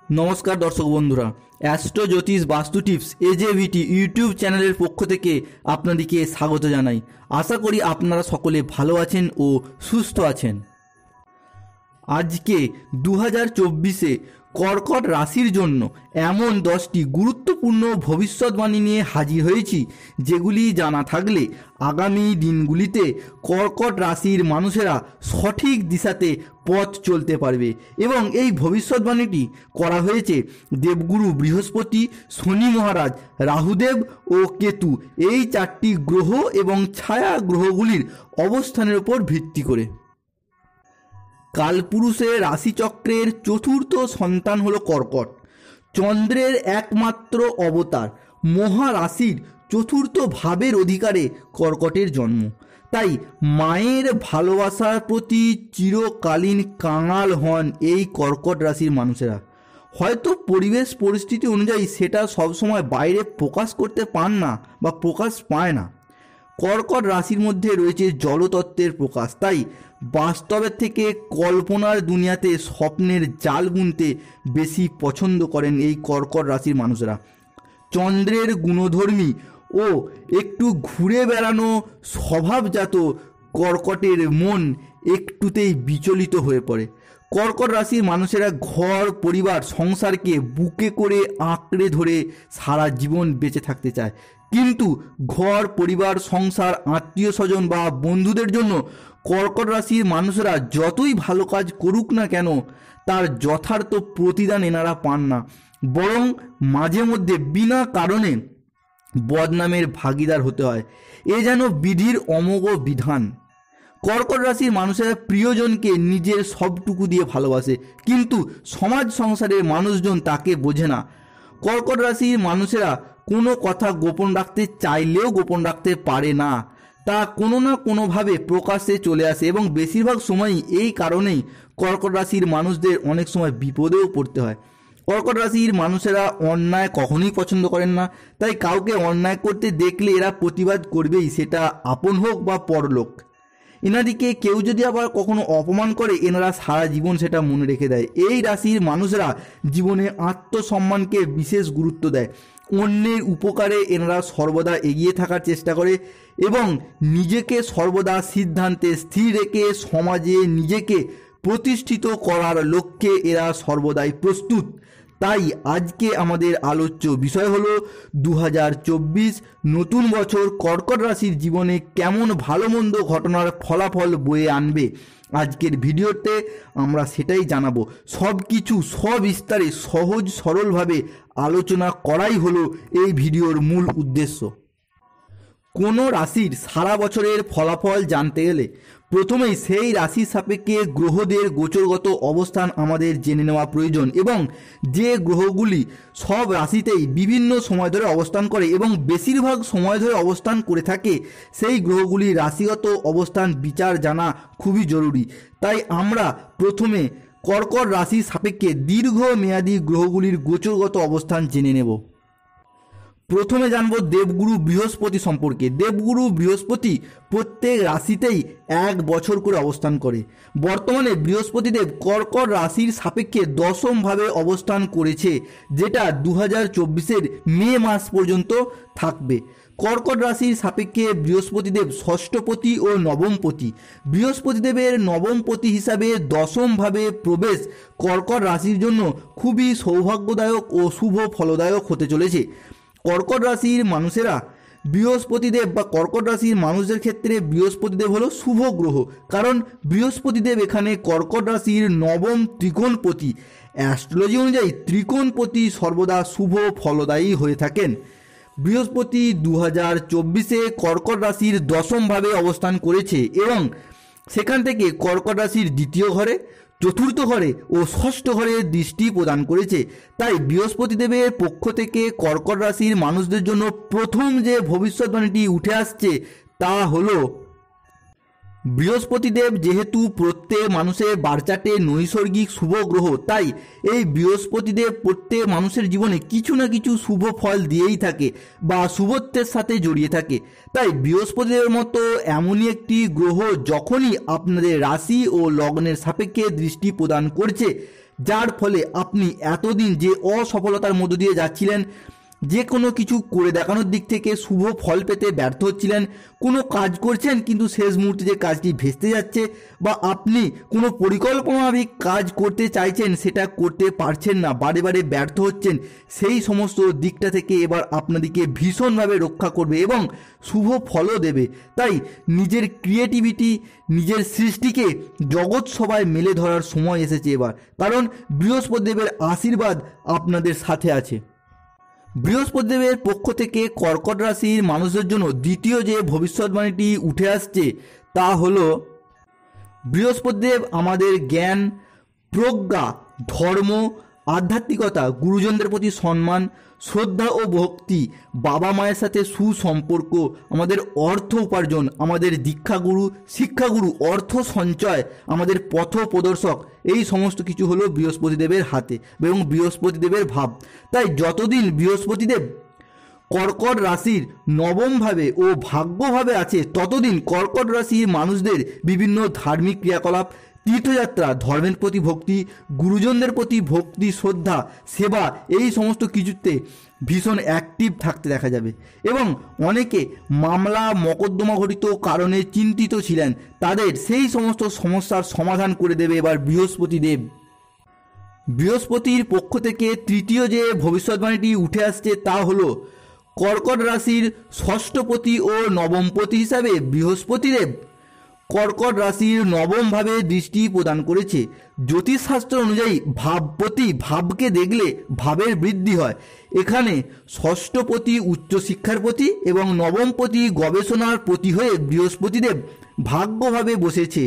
নমস্কার দর্শক বন্ধুরা, অ্যাস্ট্রো জ্যোতিষ বাস্তু টিপস এজেভিটি ইউটিউব চ্যানেলের পক্ষ থেকে আপনাদেরকে স্বাগত জানাই। আশা করি আপনারা সকলে ভালো আছেন ও সুস্থ আছেন। আজকে 2024-এ কর্কট রাশির জন্য এমন 10টি গুরুত্বপূর্ণ ভবিষ্যৎবাণী নিয়ে হাজির হয়েছি, যেগুলি জানা থাকলে আগামী দিনগুলিতে কর্কট রাশির মানুষেরা সঠিক দিশাতে পথ চলতে পারবে। এবং এই ভবিষ্যৎবাণীটি করা হয়েছে দেবগুরু বৃহস্পতি, শনি মহারাজ, রাহুদেব ও কেতু এই 4টি গ্রহ এবং ছায়া গ্রহগুলির অবস্থানের উপর ভিত্তি করে। কালপুরুষের রাশিচক্রের চতুর্থ সন্তান হলো কর্কট, চন্দ্রের একমাত্র অবতার। মহারাশির চতুর্থ ভাবের অধিকারে কর্কটের জন্ম, তাই মায়ের ভালোবাসার প্রতি চিরকালীন কাঙাল হন এই কর্কট রাশির মানুষেরা। হয়তো পরিবেশ পরিস্থিতি অনুযায়ী সেটা সবসময় বাইরে প্রকাশ করতে পান না বা প্রকাশ পায় না। কর্কট রাশির মধ্যে রয়েছে জলতত্ত্বের প্রকাশ, তাই বাস্তবের থেকে কল্পনার দুনিয়াতে স্বপ্নের জাল বুনতে বেশি পছন্দ করেন এই কর্কট রাশির মানুষরা। চন্দ্রের গুণধর্মী ও একটু ঘুরে বেড়ানো স্বভাবজাত কর্কটের মন একটুতেই বিচলিত হয়ে পড়ে। কর্কট রাশির মানুষেরা ঘর, পরিবার, সংসারকে বুকে করে আঁকড়ে ধরে সারা জীবন বেঁচে থাকতে চায়, কিন্তু ঘর, পরিবার, সংসার, আত্মীয় স্বজন বা বন্ধুদের জন্য কর্কট রাশির মানুষেরা যতই ভালো কাজ করুক না কেন তার যথার্থ প্রতিদান এনারা পান না, বরং মাঝে মধ্যে বিনা কারণে বদনামের ভাগিদার হতে হয়। এ যেন বিধির অমোঘ বিধান। কর্কট রাশির মানুষেরা প্রিয়জনকে নিজের সবটুকু দিয়ে ভালোবাসে, কিন্তু সমাজ সংসারের মানুষজন তাকে বোঝে না। কর্কট রাশির মানুষেরা কোনো কথা গোপন রাখতে চাইলেও গোপন রাখতে পারে না, তা কোনো না কোনোভাবে প্রকাশ্যে চলে আসে এবং বেশিরভাগ সময়ই এই কারণেই কর্কট রাশির মানুষদের অনেক সময় বিপদেও পড়তে হয়। কর্কট রাশির মানুষেরা অন্যায় কখনোই পছন্দ করেন না, তাই কাউকে অন্যায় করতে দেখলে এরা প্রতিবাদ করবেই, সেটা আপন হোক বা পরলোক। এনাদিকে কেউ যদি আবার কখনো অপমান করে এনারা সারা জীবন সেটা মনে রেখে দেয়। এই রাশির মানুষেরা জীবনে আত্মসম্মানকে বিশেষ গুরুত্ব দেয়, অন্যের উপকারে এনারা সর্বদা এগিয়ে থাকার চেষ্টা করে এবং নিজেকে সর্বদা সিদ্ধান্তে স্থির রেখে সমাজে নিজেকে প্রতিষ্ঠিত করার লক্ষ্যে এরা সর্বদাই প্রস্তুত। তাই আজকে আমাদের আলোচ্য বিষয় হলো 2024 নতুন বছর কর্কট রাশির জীবনে কেমন ভালো মন্দ ঘটনার ফলাফল বয়ে আনবে। আজকের ভিডিওতে আমরা সেটাই জানাবো। সব কিছু সবিস্তারে সহজ সরলভাবে আলোচনা করাই হলো এই ভিডিওর মূল উদ্দেশ্য। কোনো রাশির সারা বছরের ফলাফল জানতে গেলে প্রথমেই সেই রাশির সাপেক্ষে গ্রহদের গোচরগত অবস্থান আমাদের জেনে নেওয়া প্রয়োজন, এবং যে গ্রহগুলি সব রাশিতেই বিভিন্ন সময় ধরে অবস্থান করে এবং বেশিরভাগ সময় ধরে অবস্থান করে থাকে সেই গ্রহগুলির রাশিগত অবস্থান বিচার জানা খুবই জরুরি। তাই আমরা প্রথমে কর্কট রাশির সাপেক্ষে দীর্ঘমেয়াদী গ্রহগুলির গোচরগত অবস্থান জেনে নেব। প্রথমে জানব দেবগুরু বৃহস্পতি সম্পর্কে। দেবগুরু বৃহস্পতি প্রত্যেক রাশিতেই 1 বছর করে অবস্থান করে। বর্তমানে বৃহস্পতিদেব কর্কট রাশির সাপেক্ষে 10মভাবে অবস্থান করেছে, যেটা 2024-এর মে মাস পর্যন্ত থাকবে। কর্কট রাশির সাপেক্ষে বৃহস্পতিদেব ষষ্ঠপতি ও নবমপতি। বৃহস্পতিদেবের নবমপতি হিসাবে 10মভাবে প্রবেশ কর্কট রাশির জন্য খুবই সৌভাগ্যদায়ক ও শুভ ফলদায়ক হতে চলেছে। কর্কট রাশির মানুষেরা বৃহস্পতিদেব বা কর্কট রাশির মানুষদের ক্ষেত্রে বৃহস্পতিদেব হলো শুভ গ্রহ, কারণ বৃহস্পতিদেব এখানে কর্কট রাশির নবম ত্রিকোণপতি। অ্যাস্ট্রোলজি অনুযায়ী ত্রিকোণপতি সর্বদা শুভ ফলদায়ী হয়ে থাকেন। বৃহস্পতি 2024-এ কর্কট রাশির 10মভাবে অবস্থান করেছে এবং সেখান থেকে কর্কট রাশির 2য় ঘরে, 4র্থ ঘরে ও 6ষ্ঠ ঘরে দৃষ্টি প্রদান করেছে। তাই বৃহস্পতিদেবের পক্ষ থেকে কর্কট রাশির মানুষদের জন্য প্রথম যে ভবিষ্যৎবাণীটি উঠে আসছে তা হলো, বৃহস্পতিদেব যেহেতু প্রত্যেক মানুষের বারচাটে নৈসর্গিক শুভ গ্রহ, তাই এই বৃহস্পতিদেব প্রত্যেক মানুষের জীবনে কিছু না কিছু শুভ ফল দিয়েই থাকে বা শুভত্বের সাথে জড়িয়ে থাকে। তাই বৃহস্পতিদেবের মতো এমনই একটি গ্রহ যখনই আপনাদের রাশি ও লগ্নের সাপেক্ষে দৃষ্টি প্রদান করছে, যার ফলে আপনি এতদিন যে অসফলতার মধ্য দিয়ে যাচ্ছিলেন, যে কোনো কিছু করে দেখানোর দিক থেকে শুভ ফল পেতে ব্যর্থ হচ্ছিলেন, কোনো কাজ করছেন কিন্তু শেষ মুহূর্তে যে কাজটি ভেস্তে যাচ্ছে, বা আপনি কোনো পরিকল্পনামাফিক কাজ করতে চাইছেন সেটা করতে পারছেন না, বারে বারে ব্যর্থ হচ্ছেন, সেই সমস্ত দিকটা থেকে এবার আপনাদেরকে ভীষণভাবে রক্ষা করবে এবং শুভ ফলও দেবে। তাই নিজের ক্রিয়েটিভিটি, নিজের সৃষ্টিকে জগৎ সবাই মেলে ধরার সময় এসেছে এবার, কারণ বৃহস্পতিদেবের আশীর্বাদ আপনাদের সাথে আছে। বৃহস্পতিদেবের পক্ষ থেকে কর্কট রাশির মানুষদের জন্য দ্বিতীয় যে ভবিষ্যৎবাণীটি উঠে আসছে তা হলো, বৃহস্পতিদেব আমাদের জ্ঞান, প্রজ্ঞা, ধর্ম, আধ্যাত্মিকতা, গুরুজনদের প্রতি সম্মান, শ্রদ্ধা ও ভক্তি, বাবা মায়ের সাথে সুসম্পর্ক, আমাদের অর্থ উপার্জন, আমাদের দীক্ষাগুরু, শিক্ষাগুরু, অর্থ সঞ্চয়, আমাদের পথ প্রদর্শক, এই সমস্ত কিছু হলো বৃহস্পতিদেবের হাতে এবং বৃহস্পতিদেবের ভাব। তাই যতদিন বৃহস্পতিদেব কর্কট রাশির নবমভাবে ও ভাগ্যভাবে আছে, ততদিন কর্কট রাশির মানুষদের বিভিন্ন ধার্মিক ক্রিয়াকলাপ, তীর্থযাত্রা, ধর্মের প্রতি ভক্তি, গুরুজনদের প্রতি ভক্তি, শ্রদ্ধা, সেবা, এই সমস্ত কিছুতে ভীষণ অ্যাক্টিভ থাকতে দেখা যাবে। এবং অনেকে মামলা মকদ্দমা ঘটিত কারণে চিন্তিত ছিলেন, তাদের সেই সমস্ত সমস্যার সমাধান করে দেবে এবার বৃহস্পতিদেব। বৃহস্পতির পক্ষ থেকে তৃতীয় যে ভবিষ্যৎবাণীটি উঠে আসছে তা হলো, কর্কট রাশির ষষ্ঠপতি ও নবমপতি হিসাবে বৃহস্পতিদেব কর্কট রাশির নবমভাবে দৃষ্টি প্রদান করেছে। জ্যোতিষশাস্ত্র অনুযায়ী ভাবপতি ভাবকে দেখলে ভাবের বৃদ্ধি হয়। এখানে ষষ্ঠপতি উচ্চশিক্ষার প্রতি এবং নবমপতি গবেষণার প্রতি হয়ে বৃহস্পতিদেব ভাগ্যভাবে বসেছে।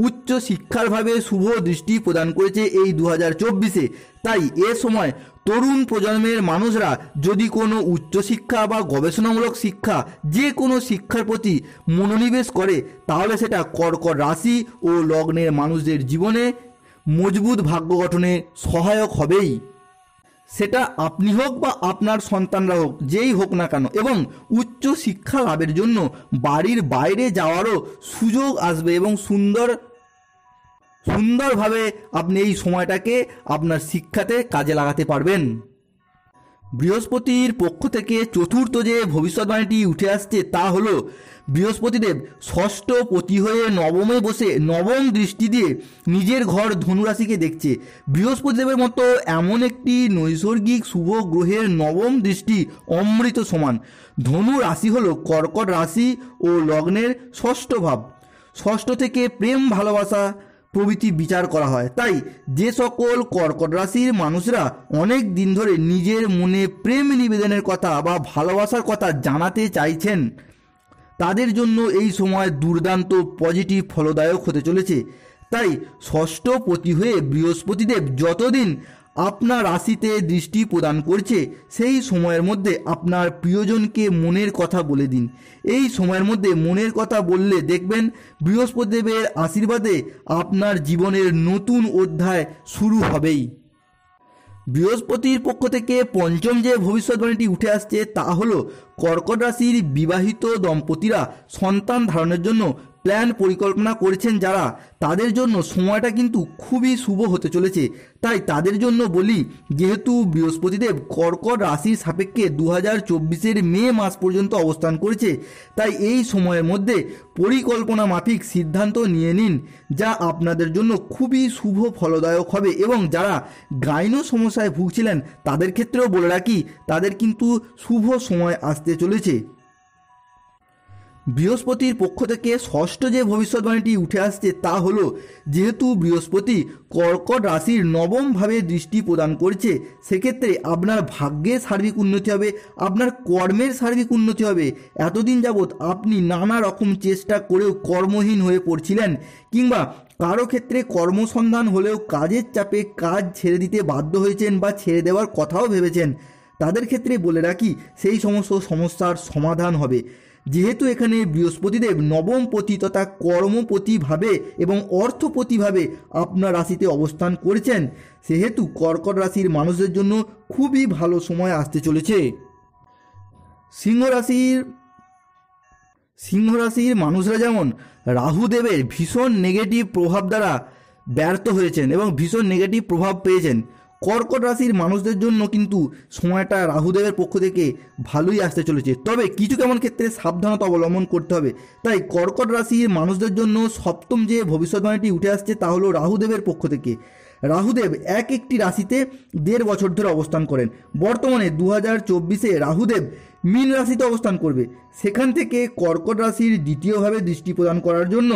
উচ্চ শিক্ষার ভাবে শুভ দৃষ্টি প্রদান করেছে এই 2024-এ। তাই এ সময় তরুণ প্রজন্মের মানুষরা যদি কোনো উচ্চশিক্ষা বা গবেষণামূলক শিক্ষা, যে কোনো শিক্ষার প্রতি মনোনিবেশ করে, তাহলে সেটা কর্কট রাশি ও লগ্নের মানুষদের জীবনে মজবুত ভাগ্য গঠনে সহায়ক হবেই। সেটা আপনি হোক বা আপনার সন্তানরা হোক, যেই হোক না কেন, এবং উচ্চ শিক্ষা লাভের জন্য বাড়ির বাইরে যাওয়ারও সুযোগ আসবে এবং সুন্দরভাবে আপনি এই সময়টাকে আপনার শিক্ষাতে কাজে লাগাতে পারবেন। বৃহস্পতির পক্ষ থেকে চতুর্থ যে ভবিষ্যৎবাণীটি উঠে আসছে তা হলো, বৃহস্পতিদেব ষষ্ঠ পতি হয়ে নবমে বসে নবম দৃষ্টি দিয়ে নিজের ঘর ধনুরাশিকে দেখছে। বৃহস্পতিদেবের মতো এমন একটি নৈসর্গিক শুভ গ্রহের নবম দৃষ্টি অমৃত সমান। ধনু রাশি হলো কর্কট রাশি ও লগ্নের ষষ্ঠ ভাব। ষষ্ঠ থেকে প্রেম, ভালোবাসা প্রভৃতি বিচার করা হয়। তাই যে সকল কর্কট রাশির মানুষরা অনেক দিন ধরে নিজের মনে প্রেম নিবেদনের কথা বা ভালোবাসার কথা জানাতে চাইছেন, তাদের জন্য এই সময় দুর্দান্ত পজিটিভ ফলদায়ক হতে চলেছে। তাই ষষ্ঠ পতি হয়ে বৃহস্পতিদেব যতদিন আপনার রাশিতে দৃষ্টি প্রদান করছে, সেই সময়ের মধ্যে আপনার প্রিয়জনকে মনের কথা বলে দিন। এই সময়ের মধ্যে মনের কথা বললে দেখবেন বৃহস্পতিদেবের আশীর্বাদে আপনার জীবনের নতুন অধ্যায় শুরু হবেই। বৃহস্পতির পক্ষ থেকে পঞ্চম যে ভবিষ্যৎবাণীটি উঠে আসছে তা হলো, কর্কট রাশির বিবাহিত দম্পতিরা সন্তান ধারণের জন্য প্ল্যান পরিকল্পনা করেছেন যারা, তাদের জন্য সময়টা কিন্তু খুবই শুভ হতে চলেছে। তাই তাদের জন্য বলি, যেহেতু বৃহস্পতিদেব কর্কট রাশির সাপেক্ষে 2024-এর মে মাস পর্যন্ত অবস্থান করেছে, তাই এই সময়ের মধ্যে পরিকল্পনা মাফিক সিদ্ধান্ত নিয়ে নিন, যা আপনাদের জন্য খুবই শুভ ফলদায়ক হবে। এবং যারা গাইনো সমস্যায় ভুগছিলেন তাদের ক্ষেত্রেও বলে রাখি, তাদের কিন্তু শুভ সময় আসতে চলেছে। বৃহস্পতির পক্ষ থেকে ষষ্ঠ যে ভবিষ্যৎবাণীটি উঠে আসছে তা হলো, যেহেতু বৃহস্পতি কর্কট রাশির নবমভাবে দৃষ্টি প্রদান করছে, সেক্ষেত্রে আপনার ভাগ্যের সার্বিক উন্নতি হবে, আপনার কর্মের সার্বিক উন্নতি হবে। এতদিন যাবৎ আপনি নানা রকম চেষ্টা করেও কর্মহীন হয়ে পড়ছিলেন, কিংবা কারো ক্ষেত্রে কর্মসন্ধান হলেও কাজের চাপে কাজ ছেড়ে দিতে বাধ্য হয়েছেন বা ছেড়ে দেওয়ার কথাও ভেবেছেন, তাদের ক্ষেত্রে বলে রাখি সেই সমস্ত সমস্যার সমাধান হবে। যেহেতু এখানে বৃহস্পতিদেব নবমপতি তথা কর্মপতিভাবে এবং অর্থপতিভাবে আপনার রাশিতে অবস্থান করেছেন, সেহেতু কর্কট রাশির মানুষদের জন্য খুবই ভালো সময় আসতে চলেছে। সিংহ রাশির মানুষরা যেমন রাহুদেবের ভীষণ নেগেটিভ প্রভাব দ্বারা ব্যর্থ হয়েছেন এবং ভীষণ নেগেটিভ প্রভাব পেয়েছেন। কর্কট রাশির মানুষদের জন্য কিন্তু সময়টা রাহুদেবের পক্ষ থেকে ভালোই আসতে চলেছে, তবে কিছু কেমন ক্ষেত্রে সাবধানতা অবলম্বন করতে হবে। তাই কর্কট রাশির মানুষদের জন্য সপ্তম যে ভবিষ্যৎবাণীটি উঠে আসছে তা হলো রাহুদেবের পক্ষ থেকে। রাহুদেব একটি রাশিতে 1.5 বছর ধরে অবস্থান করেন। বর্তমানে 2024-এ রাহুদেব মীন রাশিতে অবস্থান করবে। সেখান থেকে কর্কট রাশির দ্বিতীয়ভাবে দৃষ্টি প্রদান করার জন্য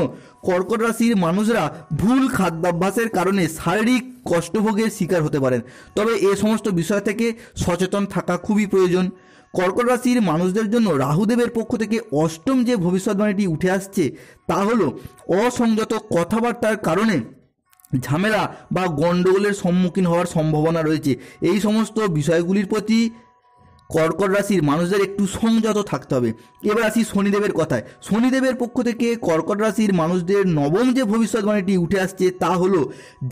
কর্কট রাশির মানুষরা ভুল খাদ্যাভ্যাসের কারণে শারীরিক কষ্টভোগের শিকার হতে পারেন। তবে এ সমস্ত বিষয় থেকে সচেতন থাকা খুবই প্রয়োজন। কর্কট রাশির মানুষদের জন্য রাহুদেবের পক্ষ থেকে অষ্টম যে ভবিষ্যৎবাণীটি উঠে আসছে তা হলো অসংযত কথাবার্তার কারণে ঝামেলা বা গণ্ডগোলের সম্মুখীন হওয়ার সম্ভাবনা রয়েছে। এই সমস্ত বিষয়গুলির প্রতি কর্কট রাশির মানুষদের একটু সংযত থাকতে হবে। এবার আসি শনিদেবের কথায়। শনিদেবের পক্ষ থেকে কর্কট রাশির মানুষদের নবম যে ভবিষ্যৎবাণীটি উঠে আসছে তা হলো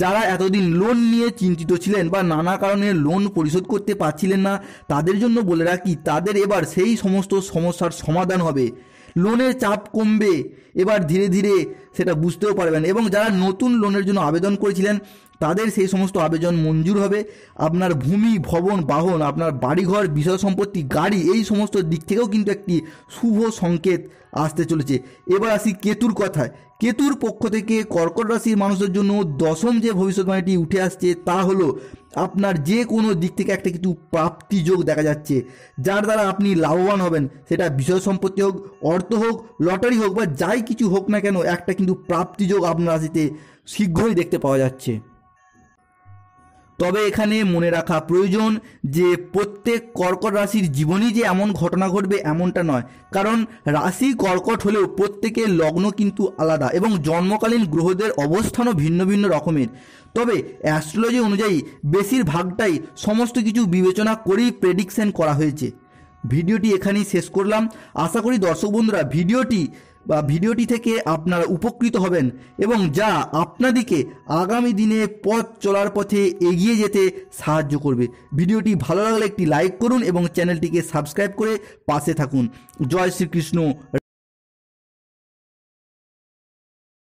যারা এতদিন লোন নিয়ে চিন্তিত ছিলেন বা নানা কারণে লোন পরিশোধ করতে পারছিলেন না, তাদের জন্য বলে রাখি তাদের এবার সেই সমস্ত সমস্যার সমাধান হবে। লোনের চাপ কমবে, এবার ধীরে ধীরে সেটা বুঝতেও পারবেন। এবং যারা নতুন লোনের জন্য আবেদন করেছিলেন তাদের সেই সমস্ত আবেদন মঞ্জুর হবে। আপনার ভূমি, ভবন, বাহন, আপনার বাড়িঘর, বিষয় সম্পত্তি, গাড়ি, এই সমস্ত দিক থেকেও কিন্তু একটি শুভ সংকেত আসতে চলেছে। এবার আসি কেতুর কথায়। কেতুর পক্ষ থেকে কর্কট রাশির মানুষদের জন্য দশম যে ভবিষ্যৎবাণীটি উঠে আসছে তা হলো আপনার যে কোনো দিক থেকে একটা কিছু প্রাপ্তিযোগ দেখা যাচ্ছে, যার দ্বারা আপনি লাভবান হবেন। সেটা বিষয় সম্পত্তি হোক, অর্থ হোক, লটারি হোক বা যাই কিছু হোক না কেন, একটা কিন্তু প্রাপ্তিযোগ আপনার রাশিতে শীঘ্রই দেখতে পাওয়া যাচ্ছে। তবে এখানে মনে রাখা প্রয়োজন যে প্রত্যেক কর্কট রাশির জীবনই যে এমন ঘটনা ঘটবে এমনটা নয়, কারণ রাশি কর্কট হলেও প্রত্যেকের লগ্ন কিন্তু আলাদা এবং জন্মকালীন গ্রহদের অবস্থানও ভিন্ন ভিন্ন রকমের। তবে অ্যাস্ট্রোলজি অনুযায়ী বেশিরভাগটাই সমস্ত কিছু বিবেচনা করেই প্রেডিকশন করা হয়েছে। ভিডিওটি এখানেই শেষ করলাম। আশা করি দর্শক বন্ধুরা ভিডিওটি থেকে আপনারা উপকৃত হবেন এবং যা আপনাদেরকে আগামী দিনে পথ চলার পথে এগিয়ে যেতে সাহায্য করবে। ভিডিওটি ভালো লাগলে একটি লাইক করুন এবং চ্যানেলটিকে সাবস্ক্রাইব করে পাশে থাকুন। জয় শ্রীকৃষ্ণ।